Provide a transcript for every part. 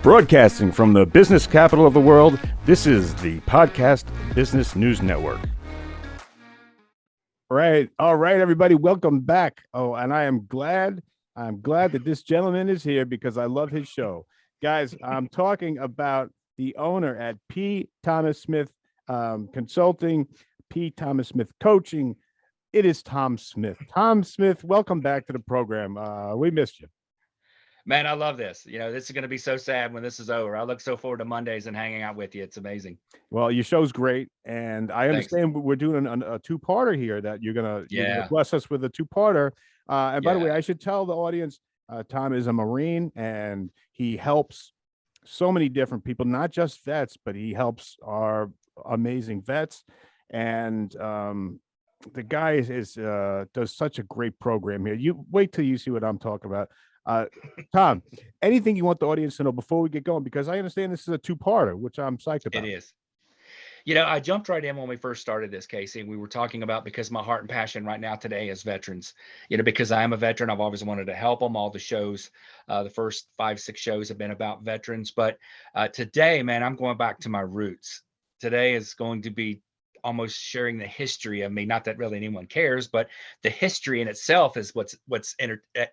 Broadcasting from the business capital of the world, this is the Podcast Business News Network. All right, everybody, welcome back. Oh, and I'm glad that this gentleman is here because I love his show. Guys, I'm talking about the owner at P. Thomas Smith Consulting, P. Thomas Smith Coaching. It is Tom Smith. Tom Smith, welcome back to the program. We missed you. Man, I love this. You know, this is going to be so sad when this is over. I look so forward to Mondays and hanging out with you. It's amazing. Well, your show's great, and I understand we're doing a two-parter here that you're gonna bless us with a two-parter. And by the way, I should tell the audience, Tom is a Marine, and he helps so many different people, not just vets, but he helps our amazing vets. And the guy is does such a great program here. You wait till you see what I'm talking about. Tom, anything you want the audience to know before we get going? Because I understand this is a two-parter, which I'm psyched about. It is. You know, I jumped right in when we first started this, Casey. We were talking about because my heart and passion right now today is veterans. You know, because I am a veteran, I've always wanted to help them. All the shows, the first 5-6 shows have been about veterans. But today, man, I'm going back to my roots. Today is going to be almost sharing the history of me. Not that really anyone cares, but the history in itself is what's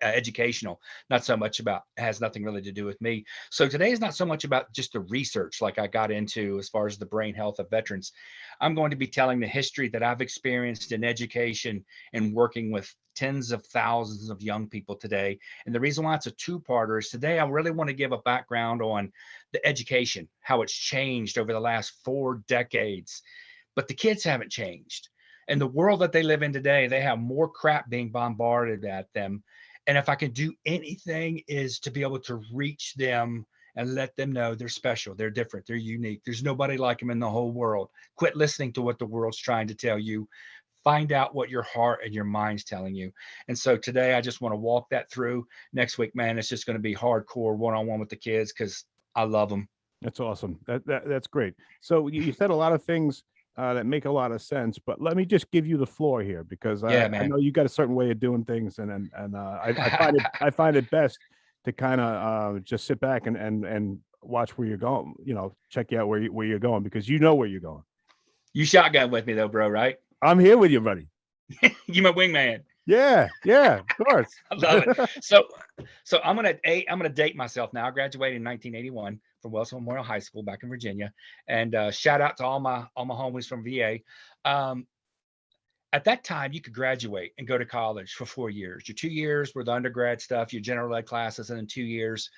educational. Not so much about, has nothing really to do with me. So today is not so much about just the research like I got into as far as the brain health of veterans. I'm going to be telling the history that I've experienced in education and working with tens of thousands of young people today. And the reason why it's a two-parter is today I really want to give a background on the education, how it's changed over the last 4 decades. But the kids haven't changed. And the world that they live in today, they have more crap being bombarded at them. And if I can do anything is to be able to reach them and let them know they're special, they're different, they're unique. There's nobody like them in the whole world. Quit listening to what the world's trying to tell you. Find out what your heart and your mind's telling you. And so today I just want to walk that through. Next week, man, it's just going to be hardcore one-on-one with the kids because I love them. That's awesome. That's great. So you said a lot of things that make a lot of sense, but let me just give you the floor here because I know you got a certain way of doing things, and I find it best to kind of just sit back and watch where you're going. You know, check you out where you're going because you know where you're going. You shotgun with me though, bro, right? I'm here with you, buddy. You my wingman. Yeah, of course. I love it. So I'm gonna date myself now. I graduated in 1981 from Wellsville Memorial High School back in Virginia, and shout out to all my homies from VA. At that time, you could graduate and go to college for 4 years. Your 2 years were the undergrad stuff, your general ed classes, and in 2 years,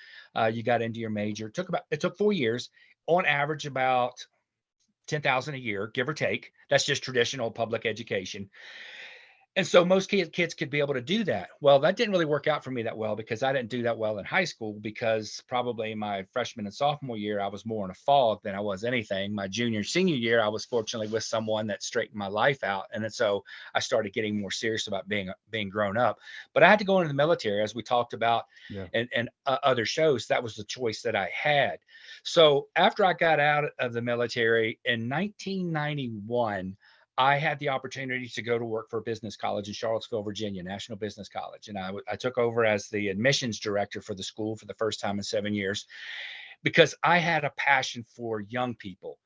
you got into your major. It took 4 years, on average about 10,000 a year, give or take. That's just traditional public education. And so most kids could be able to do that. Well, that didn't really work out for me that well because I didn't do that well in high school because probably my freshman and sophomore year, I was more in a fog than I was anything. My junior and senior year, I was fortunately with someone that straightened my life out. And so I started getting more serious about being grown up. But I had to go into the military, as we talked about and other shows. That was the choice that I had. So after I got out of the military in 1991, I had the opportunity to go to work for a business college in Charlottesville, Virginia, National Business College. And I took over as the admissions director for the school for the first time in 7 years because I had a passion for young people.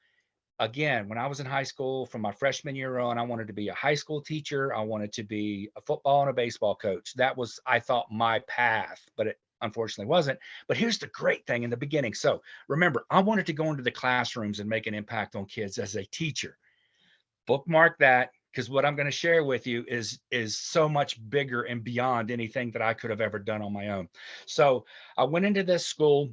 Again, when I was in high school, from my freshman year on, I wanted to be a high school teacher. I wanted to be a football and a baseball coach. That was, I thought, my path, but it unfortunately wasn't. But here's the great thing in the beginning. So remember, I wanted to go into the classrooms and make an impact on kids as a teacher. Bookmark that, because what I'm going to share with you is so much bigger and beyond anything that I could have ever done on my own. So I went into this school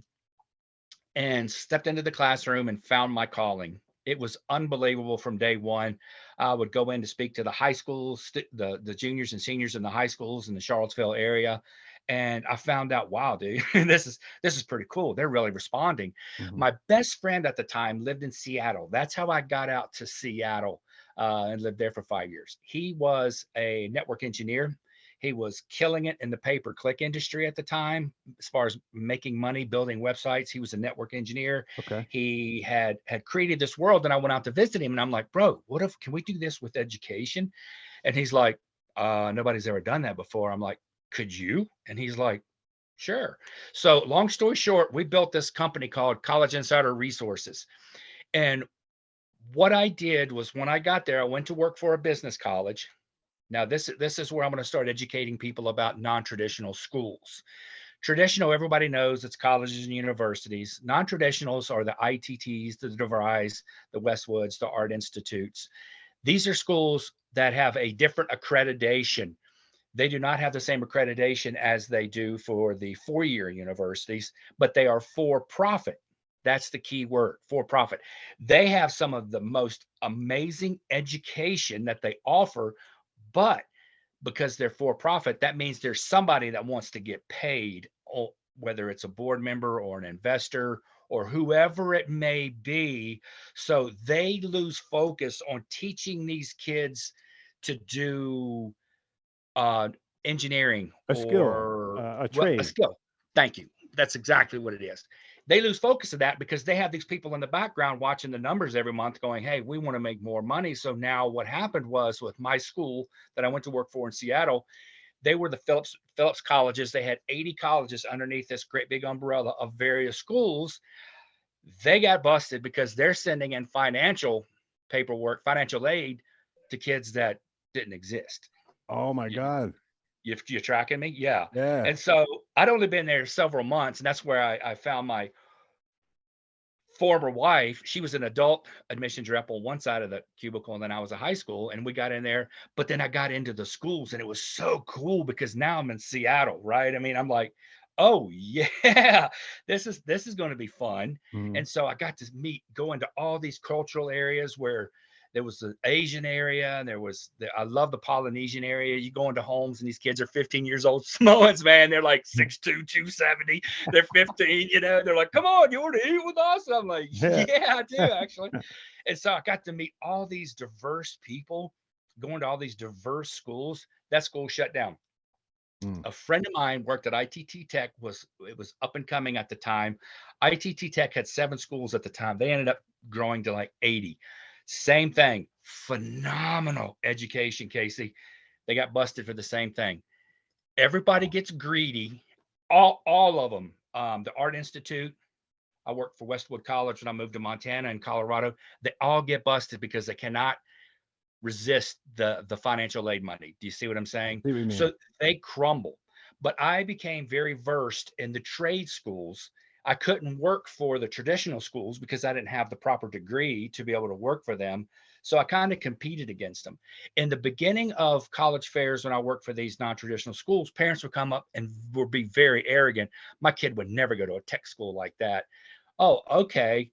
and stepped into the classroom and found my calling. It was unbelievable from day one. I would go in to speak to the high schools, the juniors and seniors in the high schools in the Charlottesville area. And I found out, wow, dude, this is pretty cool. They're really responding. Mm-hmm. My best friend at the time lived in Seattle. That's how I got out to Seattle and lived there for 5 years. He was a network engineer. He was killing it in the pay-per-click industry at the time, as far as making money, building websites. He was a network engineer. Okay. He had created this world, and I went out to visit him, and I'm like, bro, can we do this with education? And he's like, nobody's ever done that before. I'm like, could you? And he's like, Sure. So long story short, we built this company called College Insider Resources. And what I did was when I got there, I went to work for a business college. Now, this is where I'm going to start educating people about non-traditional schools. Traditional, everybody knows it's colleges and universities. Non-traditionals are the ITTs, the DeVrys, the Westwoods, the Art Institutes. These are schools that have a different accreditation. They do not have the same accreditation as they do for the four-year universities, but they are for profit. That's the key word, for profit. They have some of the most amazing education that they offer, but because they're for profit, that means there's somebody that wants to get paid, whether it's a board member or an investor or whoever it may be. So they lose focus on teaching these kids to do uh, engineering A skill, or a a trade. skill. Thank you. That's exactly what it is. They lose focus of that because they have these people in the background watching the numbers every month going, hey, we want to make more money. So now what happened was with my school that I went to work for in Seattle, they were the Phillips colleges. They had 80 colleges underneath this great big umbrella of various schools. They got busted because they're sending in financial paperwork, financial aid to kids that didn't exist. Oh my God. You're tracking me? Yeah. Yeah. And so I'd only been there several months, and that's where I found my former wife. She was an adult admissions rep on one side of the cubicle, and then I was a high school, and we got in there. But then I got into the schools, and it was so cool because now I'm in Seattle, right? I mean, I'm like, oh yeah, this is going to be fun. Mhm. And so I got to go into all these cultural areas where there was the Asian area, and I love the Polynesian area. You go into homes, and these kids are 15 years old, Samoans, man. They're like 6'2", 270. They're 15, they're like, come on, you want to eat with us? I'm like, Yeah. yeah, I do actually. And so I got to meet all these diverse people, going to all these diverse schools. That school shut down. Mm. A friend of mine worked at ITT Tech. It was up and coming at the time. ITT Tech had 7 schools at the time. They ended up growing to like 80. Same thing. Phenomenal education, Casey. They got busted for the same thing. Everybody gets greedy. All of them. The Art Institute. I worked for Westwood College when I moved to Montana and Colorado. They all get busted because they cannot resist the financial aid money. Do you see what I'm saying? See what you mean. So they crumble. But I became very versed in the trade schools. I couldn't work for the traditional schools because I didn't have the proper degree to be able to work for them. So I kind of competed against them. In the beginning of college fairs, when I worked for these non-traditional schools, parents would come up and would be very arrogant. My kid would never go to a tech school like that. Oh, okay.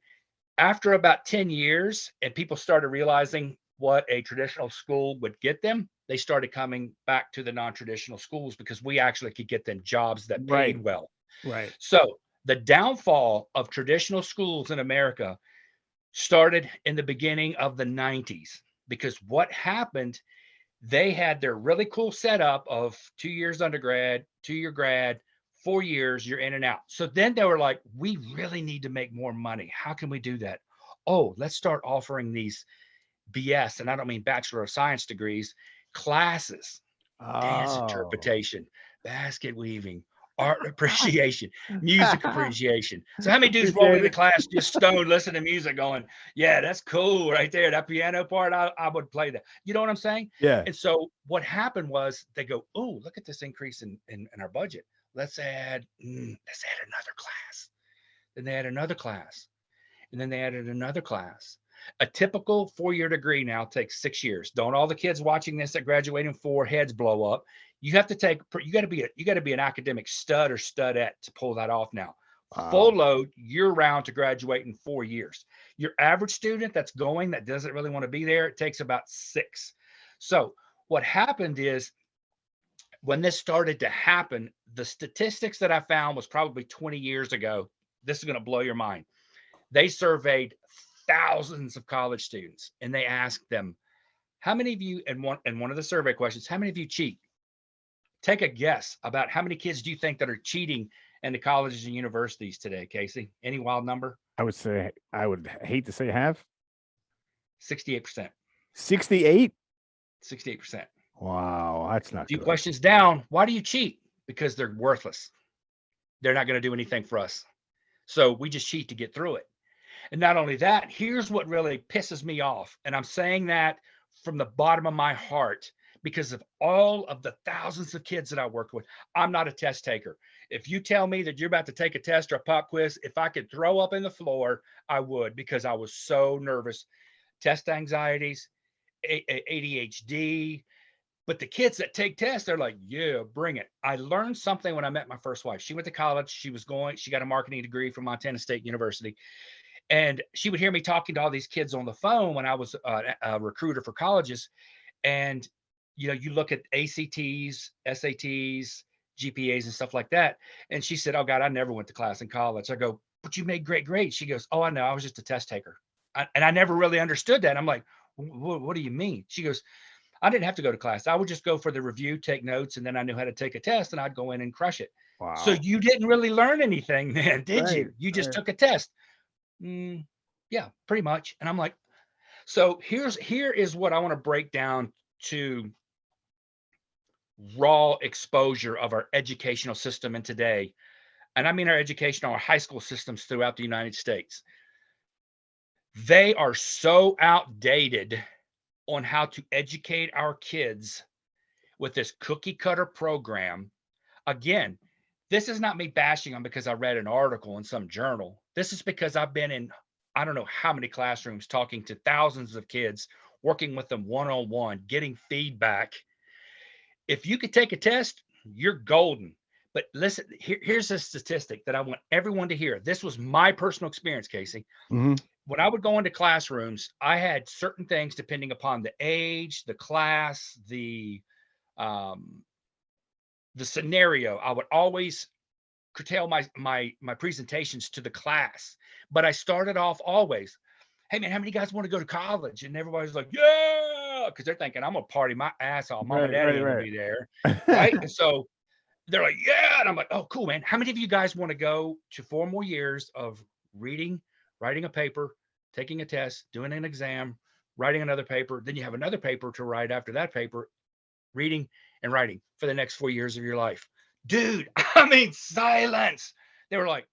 After about 10 years and people started realizing what a traditional school would get them, they started coming back to the non-traditional schools because we actually could get them jobs that Right. paid well. Right. So the downfall of traditional schools in America started in the beginning of the 90s because what happened, they had their really cool setup of 2 years undergrad, 2-year grad, 4 years, you're in and out. So then they were like, we really need to make more money. How can we do that? Oh, let's start offering these BS, and I don't mean Bachelor of Science degrees, classes, dance Oh. interpretation, basket weaving, art appreciation, music appreciation. So how many dudes roll Appreciate into it. class just stoned, listening to music, going, "Yeah, that's cool right there. That piano part, I would play that." You know what I'm saying? Yeah. And so what happened was they go, "Oh, look at this increase in our budget. Let's add another class." Then they add another class, and then they added another class. A typical 4-year degree now takes 6 years. Don't all the kids watching this that graduate in 4 heads blow up. You have to take, you got to be an academic stud or studette to pull that off now. Full Wow. load year round to graduate in 4 years. Your average student that doesn't really want to be there, it takes about 6. So what happened is when this started to happen, the statistics that I found was probably 20 years ago. This is going to blow your mind. They surveyed thousands of college students and they asked them, how many of you, and one of the survey questions, how many of you cheat? Take a guess about how many kids do you think that are cheating in the colleges and universities today, Casey? Any wild number? I would say, I would hate to say half. 68%. 68? 68%. Wow, that's A not few good. questions down. Why do you cheat? Because they're worthless. they're not going to do anything for us. So we just cheat to get through it. And not only that, here's what really pisses me off. And I'm saying that from the bottom of my heart because of all of the thousands of kids that I work with. I'm not a test taker. If you tell me that you're about to take a test or a pop quiz, if I could throw up in the floor, I would, because I was so nervous. Test anxieties, ADHD. But the kids that take tests, they're like, yeah, bring it. I learned something when I met my first wife. She went to college. She got a marketing degree from Montana State University. And she would hear me talking to all these kids on the phone when I was a recruiter for colleges. And, you know, you look at ACTs, SATs, GPAs and stuff like that. And she said, oh God, I never went to class in college. I go, but you made great grades. She goes, oh, I know. I was just a test taker. And I never really understood that. I'm like, what do you mean? She goes, I didn't have to go to class. I would just go for the review, take notes, and then I knew how to take a test and I'd go in and crush it. Wow. So you didn't really learn anything then, did you? You just took a test. Yeah, pretty much. And I'm like, so here is what I want to break down to raw exposure of our educational system in today. And I mean our high school systems throughout the United States. They are so outdated on how to educate our kids with this cookie cutter program. Again, this is not me bashing them because I read an article in some journal. This is because I've been in, I don't know how many classrooms talking to thousands of kids, working with them one-on-one, getting feedback. If you could take a test, you're golden. But listen, here's a statistic that I want everyone to hear. This was my personal experience, Casey. Mm-hmm. When I would go into classrooms, I had certain things depending upon the age, the class, the scenario. I would always curtail my presentations to the class, but I started off always, hey man, how many guys want to go to college? And everybody's like, yeah, because they're thinking I'm gonna party my ass off. Mom and Daddy will be there, right? And so they're like, yeah, and I'm like, oh, cool, man. How many of you guys want to go to 4 more years of reading, writing a paper, taking a test, doing an exam, writing another paper? Then you have another paper to write after that paper, reading and writing for the next 4 years of your life. Dude, I mean, silence. They were like,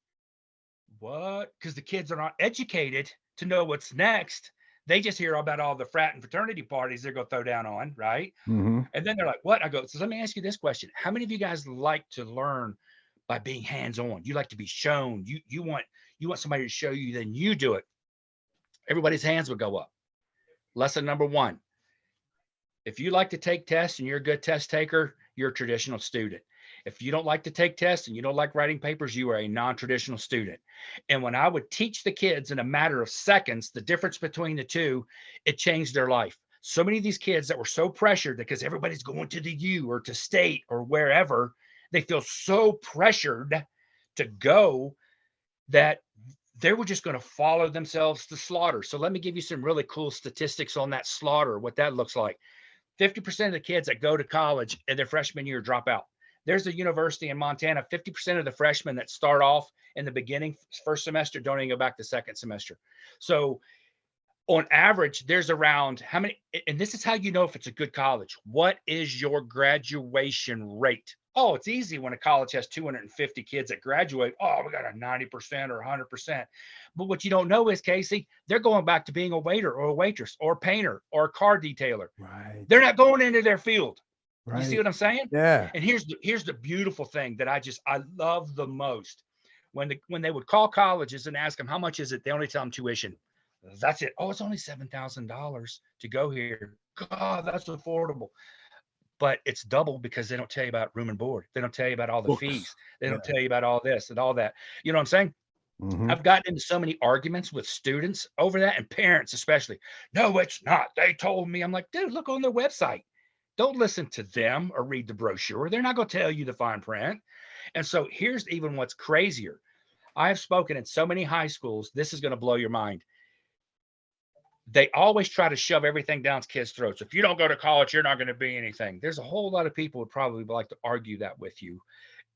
what? Because the kids are not educated to know what's next. They just hear about all the frat and fraternity parties they're going to throw down on, right? Mm-hmm. And then they're like, what? I go, so let me ask you this question. How many of you guys like to learn by being hands-on? You like to be shown. You want somebody to show you, then you do it. Everybody's hands would go up. Lesson number 1. If you like to take tests and you're a good test taker, you're a traditional student. If you don't like to take tests and you don't like writing papers, you are a non-traditional student. And when I would teach the kids in a matter of seconds, the difference between the two, it changed their life. So many of these kids that were so pressured because everybody's going to the U or to state or wherever, they feel so pressured to go that they were just going to follow themselves to slaughter. So let me give you some really cool statistics on that slaughter, what that looks like. 50% of the kids that go to college in their freshman year drop out. There's a university in Montana, 50% of the freshmen that start off in the beginning, first semester, don't even go back to second semester. So on average, there's around how many, and this is how you know if it's a good college. What is your graduation rate? Oh, it's easy when a college has 250 kids that graduate. Oh, we got a 90% or 100%. But what you don't know is, Casey, they're going back to being a waiter or a waitress or a painter or a car detailer. Right. They're not going into their field. Right. You see what I'm saying? Yeah. And here's the beautiful thing that I love the most. When they would call colleges and ask them how much is it, they only tell them tuition. That's it. Oh, it's only $7,000 to go here. God, that's affordable. But it's double because they don't tell you about room and board. They don't tell you about all the fees. They don't tell you about all this and all that. You know what I'm saying? Mm-hmm. I've gotten into so many arguments with students over that, and parents especially. No, it's not. They told me. I'm like, dude, look on their website. Don't listen to them or read the brochure. They're not going to tell you the fine print. And so here's even what's crazier. I have spoken in so many high schools. This is going to blow your mind. They always try to shove everything down kids' throats. If you don't go to college, you're not going to be anything. There's a whole lot of people would probably like to argue that with you.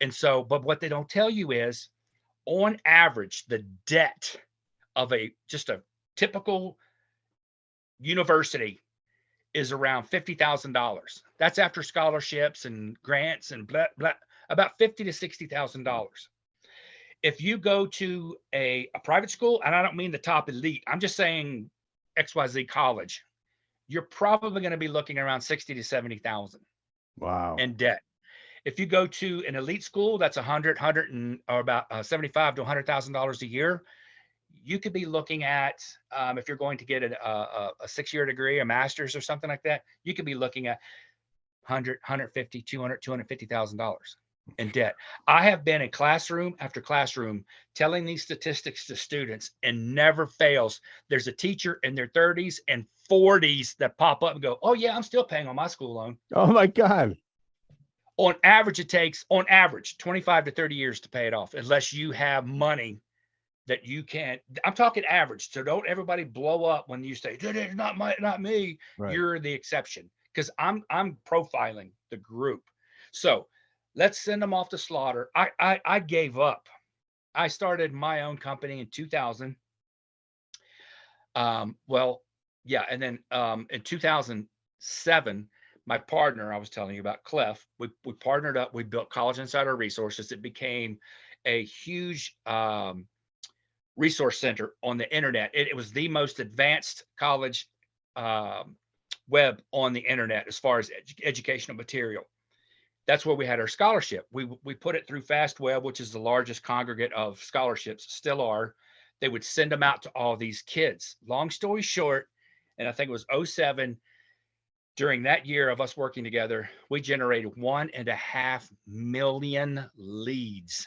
And so, but what they don't tell you is, on average, the debt of just a typical university is around $50,000. That's after scholarships and grants and blah, blah, about $50,000 to $60,000. if you go to a private school, and I don't mean the top elite, I'm just saying XYZ college, you're probably going to be looking around 60 to 70,000 Wow. in debt. If you go to an elite school, that's 100 and or about 75 to $100,000 a year. You could be looking at, if you're going to get a 6-year degree, a master's or something like that, you could be looking at 100, 150, 200, $250,000 in debt. I have been in classroom after classroom telling these statistics to students, and never fails. There's a teacher in their 30s and 40s that pop up and go, "Oh yeah, I'm still paying on my school loan." Oh my God. On average, it takes, on average, 25 to 30 years to pay it off, unless you have money that you can't. I'm talking average. So don't everybody blow up when you say, "It's not me." Right. You're the exception, because I'm profiling the group. So let's send them off to slaughter. I gave up. I started my own company in 2000. Well, yeah, and then in 2007, my partner I was telling you about, Clef, we partnered up. We built College Insider Resources. It became a huge resource center on the internet. It was the most advanced college web on the internet as far as educational material. That's where we had our scholarship. We put it through FastWeb, which is the largest congregate of scholarships, still are. They would send them out to all these kids. Long story short, and I think it was 07, during that year of us working together, we generated 1.5 million leads.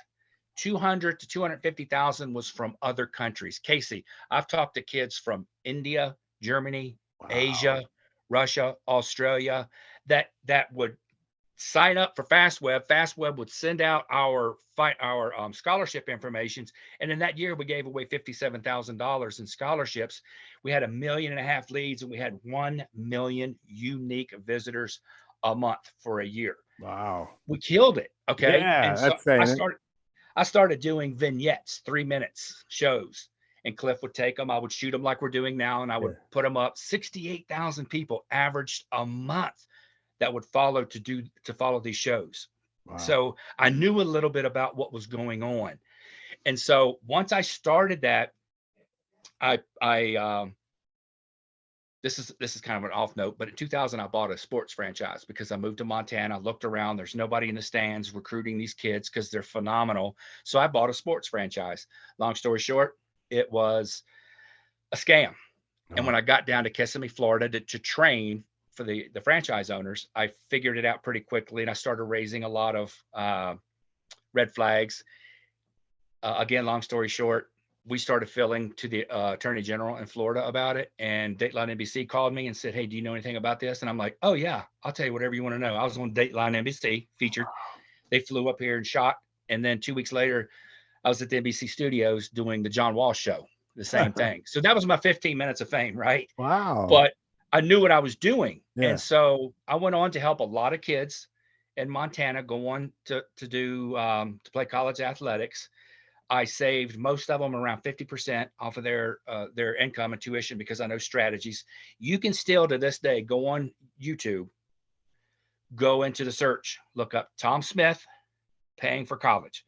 200 to 250,000 was from other countries. Casey, I've talked to kids from India, Germany, Wow. Asia, Russia, Australia, that would sign up for FastWeb. FastWeb would send out our scholarship informations, and in that year we gave away $57,000 in scholarships. We had 1.5 million leads, and we had 1 million unique visitors a month for a year. Wow. We killed it. Okay. Yeah, And so that's saying I started doing vignettes, 3 minutes shows, and Cliff would take them. I would shoot them like we're doing now, and I would put them up. 68,000 people averaged a month that would follow these shows. Wow. So I knew a little bit about what was going on. And so once I started that, this is kind of an off note, but in 2000, I bought a sports franchise because I moved to Montana. I looked around, there's nobody in the stands recruiting these kids because they're phenomenal. So I bought a sports franchise. Long story short, it was a scam. And when I got down to Kissimmee, Florida to train for the franchise owners, I figured it out pretty quickly, and I started raising a lot of red flags. Again, long story short, we started filling to the Attorney General in Florida about it, and Dateline NBC called me and said, "Hey, do you know anything about this?" And I'm like, "Oh yeah, I'll tell you whatever you want to know." I was on Dateline NBC featured. They flew up here and shot, and then 2 weeks later, I was at the NBC studios doing the John Walsh show, the same thing. So that was my 15 minutes of fame, right? Wow. But I knew what I was doing. Yeah. And so I went on to help a lot of kids in Montana go on to play college athletics. I saved most of them around 50% off of their income and tuition, because I know strategies. You can still to this day go on YouTube, go into the search, look up Tom Smith paying for college.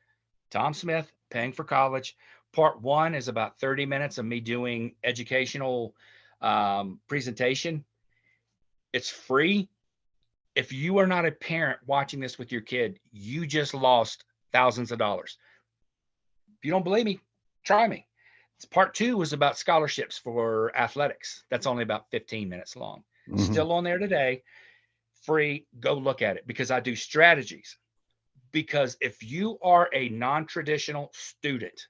Tom Smith paying for college. Part 1 is about 30 minutes of me doing educational presentation. It's free. If you are not a parent watching this with your kid, you just lost thousands of dollars. If you don't believe me, try me. Part 2 was about scholarships for athletics. That's only about 15 minutes long. Still on there today, free. Go look at it, because I do strategies. Because if you are a non-traditional student,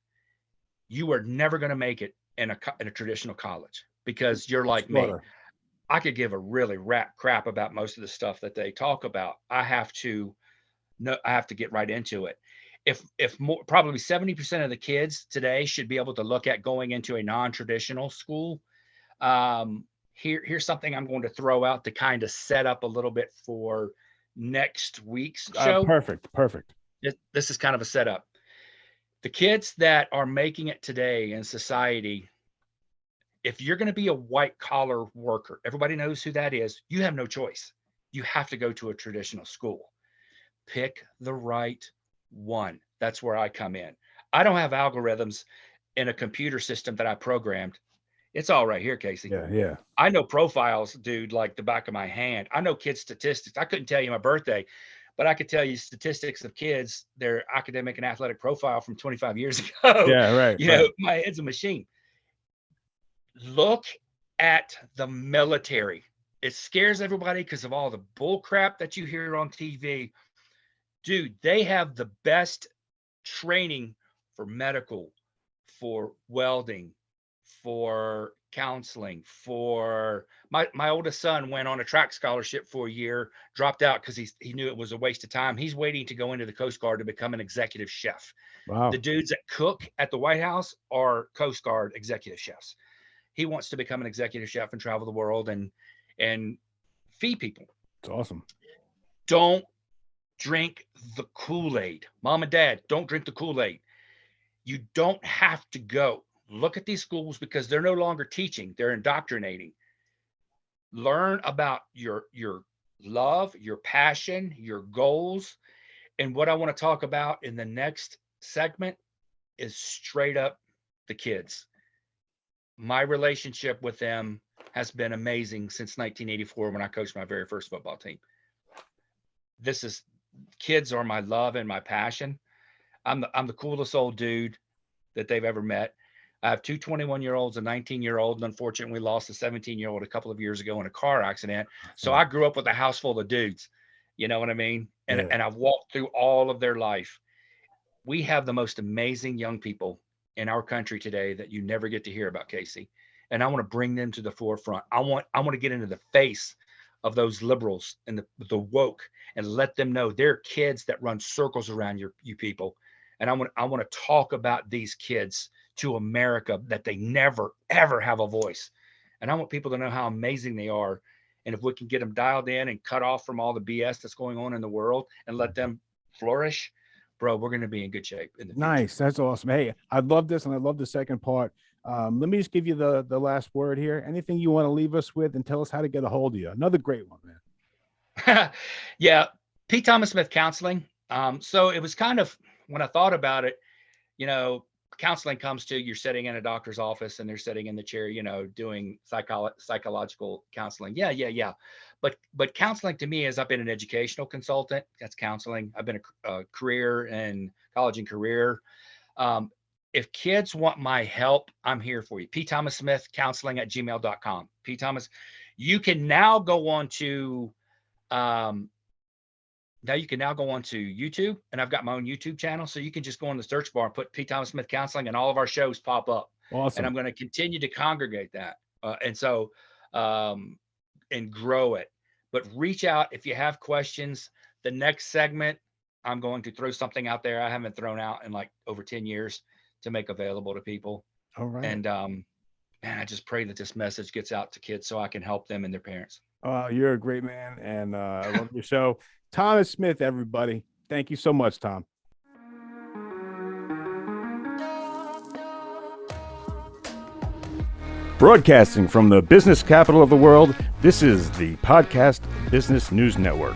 you are never going to make it in a traditional college, because you're like me. I could give a really crap about most of the stuff that they talk about. I have to get right into it. If more, probably 70% of the kids today should be able to look at going into a non-traditional school. Here's something I'm going to throw out to kind of set up a little bit for next week's show. Perfect. This is kind of a setup. The kids that are making it today in society, if you're going to be a white collar worker, everybody knows who that is. You have no choice. You have to go to a traditional school. Pick the right one. That's where I come in. I don't have algorithms in a computer system that I programmed. It's all right here, Casey. Yeah. I know profiles, dude, like the back of my hand. I know kids' statistics. I couldn't tell you my birthday, but I could tell you statistics of kids, their academic and athletic profile from 25 years ago. Yeah, right. Know, my head's a machine. Look at the military. It scares everybody because of all the bull crap that you hear on TV. Dude, they have the best training for medical, for welding, for counseling, for my oldest son went on a track scholarship for a year, dropped out because he knew it was a waste of time. He's waiting to go into the Coast Guard to become an executive chef. Wow. The dudes that cook at the White House are Coast Guard executive chefs. He wants to become an executive chef and travel the world and feed people. It's awesome. Don't drink the Kool-Aid. Mom and dad, don't drink the Kool-Aid. You don't have to go. Look at these schools because they're no longer teaching, they're indoctrinating. Learn about your love, your passion, your goals. And what I want to talk about in the next segment is straight up the kids. My relationship with them has been amazing since 1984 when I coached my very first football team. Kids are my love and my passion. I'm the coolest old dude that they've ever met. I have two 21-year-olds, a 19-year-old, and unfortunately we lost a 17-year-old a couple of years ago in a car accident. So I grew up with a house full of dudes, you know what I mean? And I've walked through all of their life. We have the most amazing young people in our country today that you never get to hear about, Casey. And I want to bring them to the forefront. I want to get into the face of those liberals and the woke and let them know they're kids that run circles around you people. And I want to talk about these kids to America that they never, ever have a voice. And I want people to know how amazing they are. And if we can get them dialed in and cut off from all the BS that's going on in the world and let them flourish, bro, we're going to be in good shape. Nice. That's awesome. Hey, I love this. And I love the second part. Let me just give you the last word here. Anything you want to leave us with and tell us how to get a hold of you. Another great one, man. Yeah. P. Thomas Smith Counseling. So it was kind of, when I thought about it, you know, counseling comes to you're sitting in a doctor's office and they're sitting in the chair, you know, doing psychological counseling. Yeah. But counseling to me is I've been an educational consultant. That's counseling. I've been a career and college and career. If kids want my help, I'm here for you. P. Thomas Smith Counseling at gmail.com. P. Thomas, you can now go on to, YouTube, and I've got my own YouTube channel. So you can just go in the search bar and put P. Thomas Smith Counseling and all of our shows pop up. Awesome. And I'm going to continue to congregate that. And grow it, but reach out if you have questions. The next segment, I'm going to throw something out there I haven't thrown out in like over 10 years to make available to people. All right. And, man, I just pray that this message gets out to kids so I can help them and their parents. You're a great man. And I love your show. Thomas Smith, everybody. Thank you so much, Tom. Broadcasting from the business capital of the world, this is the Podcast Business News Network.